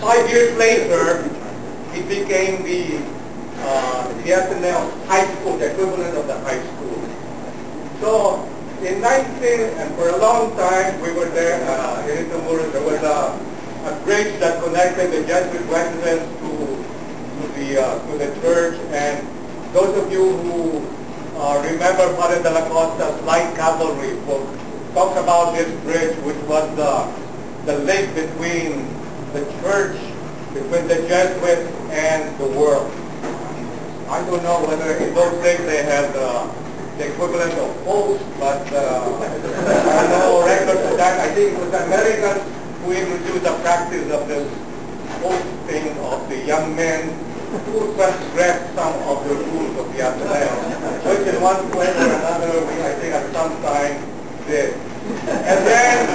5 years later, it became the Ateneo High School, the equivalent of the high school. So in 19, and for a long time, we were there in Itamura. There was a bridge that connected the Jesuit residence to the church, and those of you who remember Padre de la Costa's Light Cavalry book talks about this bridge, which was the link between the church, between the Jesuits and the world. I don't know whether in those days they had the equivalent of popes, but I have no record of that. I think it was Americans who introduced the practice of this posting of the young men who transgressed some of the rules of the Ateneo, which in one way or another we, I think, at some time did. And then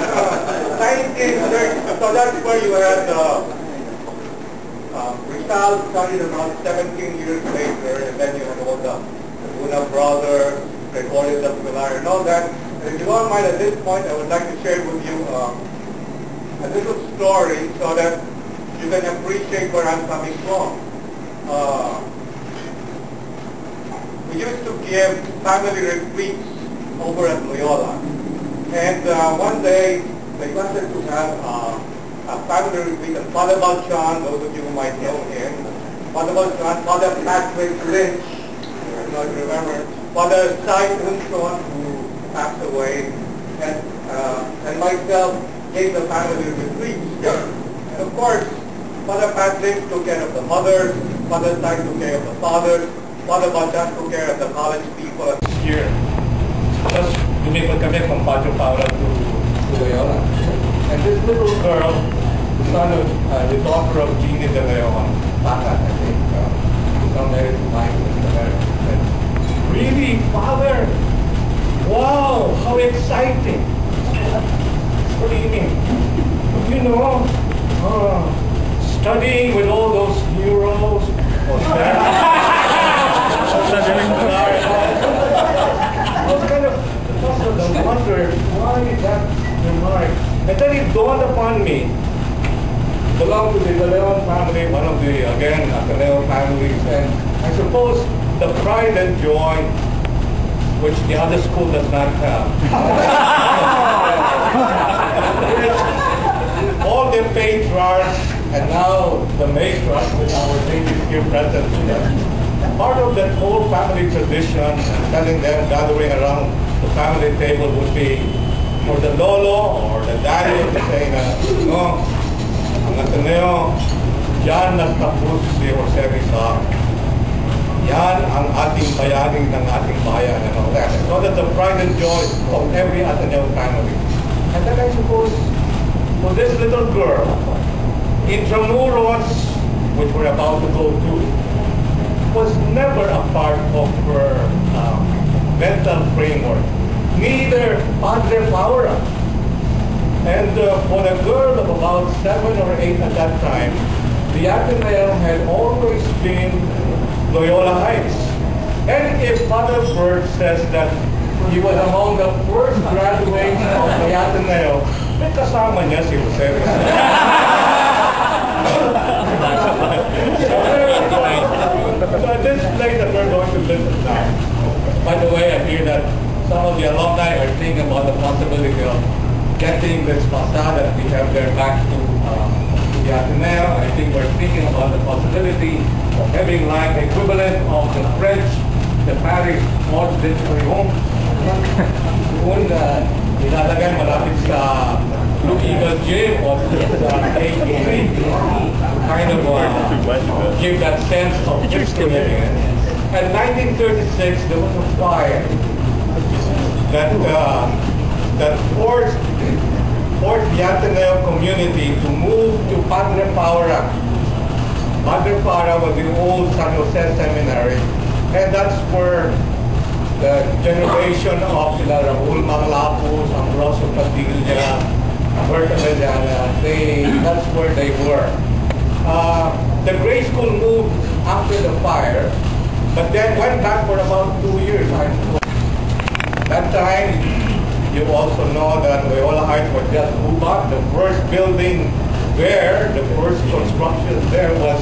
1930, so that's where you had Rizal studied around 17 years later, and then you had all the Luna brothers, Gregorio del Pilar, and all that. And if you don't mind, at this point, I would like to share with you a little story so that you can appreciate where I'm coming from. We used to give family retreats over at Loyola. And one day, they wanted to have a family retreat, and Father Balchan, those of you who might know him, Father Balchan, Father Patrick Lynch, I don't know if you remember, Father Sai Unson, who passed away, and myself gave the family retreats. And of course, Father Patrick took care of the mothers, Father Sai took care of the fathers, Father Balchan took care of the college people. Here, just lumipad kami from Padre Paula to Loyola. And this little girl, the son of, the daughter of Jeannie de Leon, Pata, I think, who's not married to Mike, said, "Really, Father? Wow, how exciting!" What do you mean? You know, studying with all those heroes. I was kind of puzzled and wondered why that remark. And then it dawned upon me, belonged to the De Leon family, one of the, again, Ateneo families, and I suppose the pride and joy which the other school does not have. All the patriarchs and now the matriarch with our ladies here present with us. Part of that whole family tradition, telling them, gathering around the family table would be for the lolo or the daddy to say na, no, ang Ateneo, yan nagtapos si Jose Rizal. Yan ang ating bayani ng ating bayan and all that. So that's the pride and joy of every Ateneo family. And then I suppose, for this little girl, Intramuros, which we're about to go to, was never a part of her mental framework. Neither Padre Paura. And for a girl of about 7 or 8 at that time, the Ateneo had always been Loyola Heights. And if Father Bert says that he was among the first graduates of the Ateneo, may kasama niya si Jose Rizal. So this place that we're going to visit now. By the way, I hear that some of the alumni are thinking about the possibility of getting this facade that we have there back to the Ateneo. I think we're thinking about the possibility of having like equivalent of the French, the Paris Mort de Triomphe. Kung ilalagay malapit sa Blue Eagle Gym or sa AKC, kind of give that sense of history. In 1936, there was a fire that forced the Ateneo community to move to Padre Paura. Padre Paura was the old San Jose Seminary, and that's where the generation of Raul Manglapos, Ambrosio Padilla, Berta Mediana, that's where they were. The grade school moved after the fire, but then went back for about 2 years. That time, you also know that Loyola Heights was just moved up. The first building there, the first construction there was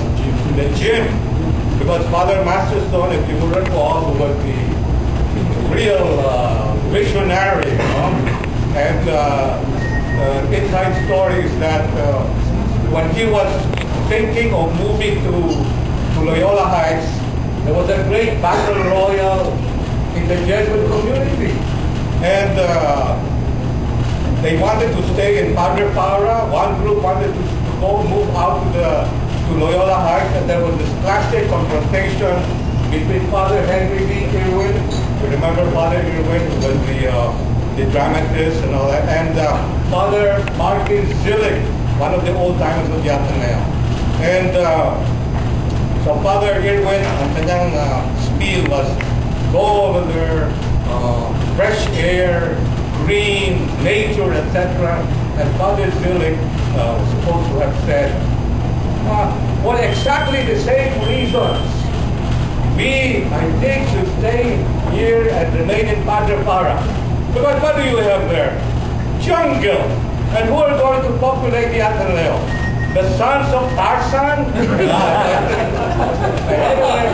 the gym. Because Father Masterstone, if you will recall, was the real visionary, you know? And inside stories that when he was thinking of moving to Loyola Heights, there was a great battle royal in the Jesuit community. And they wanted to stay in Padre Para. One group wanted to move out to Loyola Heights, and there was this classic confrontation between Father Henry B. Irwin. You remember Father Irwin, who was the dramatist and all that, and Father Martin Zillig, one of the old timers of the Ateneo. And so Father Irwin, ang kanyang spiel was, go over there, fresh air, green, nature, etc. And Father Zillig was supposed to have said, for exactly the same reasons, we, I think, should stay here and remain in Padre Para. Because what do you have there? Jungle. And who are going to populate the Ateneo? The sons of Tarzan? Anyway,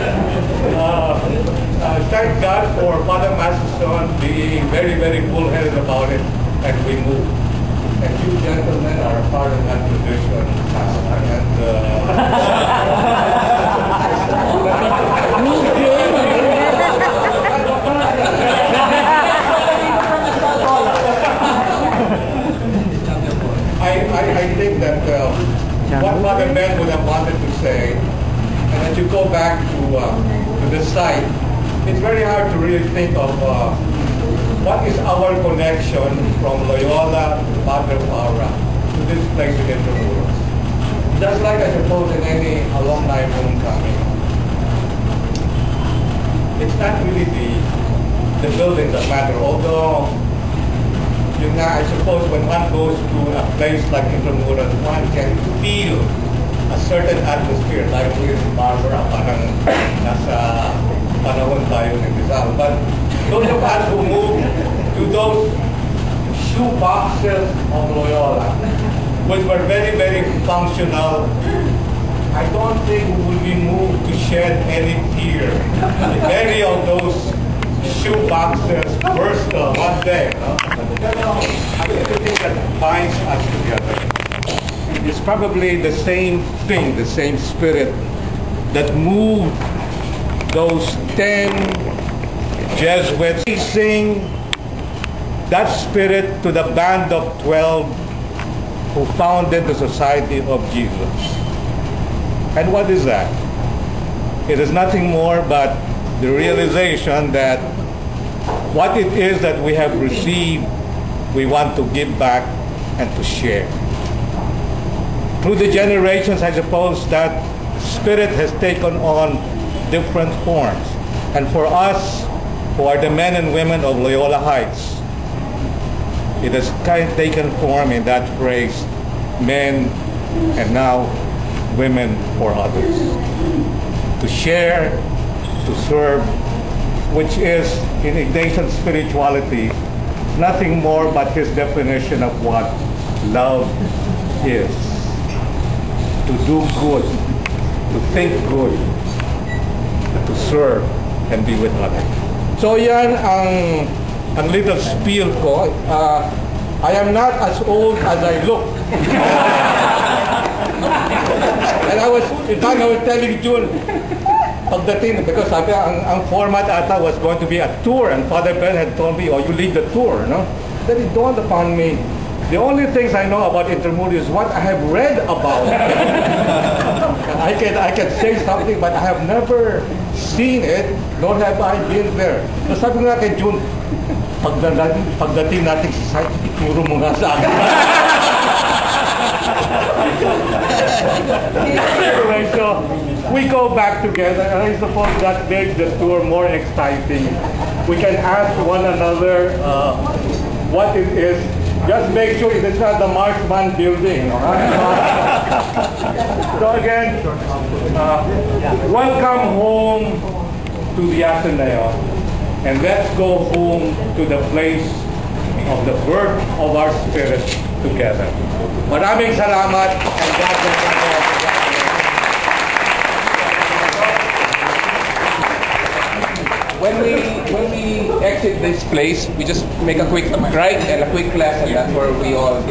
thank God for Father Masterson being very, very bullheaded about it, and we moved. And you gentlemen are a part of that tradition. I think that what Father Ben would have wanted to say, and as you go back to the site, it's very hard to really think of what is our connection from Loyola to Padre Para to this place in Intramuros. Just like I suppose in any alumni homecoming, it's not really the buildings that matter, although I suppose when one goes to a place like Intramuros, one can feel a certain atmosphere, like here in Barbara, parang nasa panahon tayo ng Rizal. But those of us who move to those shoe boxes of Loyola, which were very, very functional, I don't think we will be moved to shed any tear. Many of those shoe boxes burst one day. I think the thing that binds us together is probably the same thing, the same spirit that moved those 10 Jesuits. We sing that spirit to the band of 12 who founded the Society of Jesus. And what is that? It is nothing more but the realization that what it is that we have received, we want to give back and to share. Through the generations, I suppose that spirit has taken on different forms. And for us, who are the men and women of Loyola Heights, it has taken form in that phrase, men and now women for others. To share, to serve, which is, in Ignatian spirituality, nothing more but his definition of what love is. To do good, to think good, to serve, and be with others. So yan ang little spiel ko. I am not as old as I look. And I was telling June, pagdating, because sabi, ang format ata was going to be a tour, and Father Ben had told me, oh, you lead the tour, no? Then it dawned upon me, the only things I know about Intramuros is what I have read about. I can say something, but I have never seen it, nor have I been there. So sabi nga kay June, pagdating natin sa site, ituro mo nga sa akin. Anyway, so we go back together, and I suppose that makes the tour more exciting. We can ask one another what it is. Just make sure it's not the Marksman building. So again, welcome home to the Ateneo, and let's go home to the place of the birth of our spirit, together. Maraming salamat and God bless us all. When we exit this place, we just make a quick right and a quick left, and that's where we all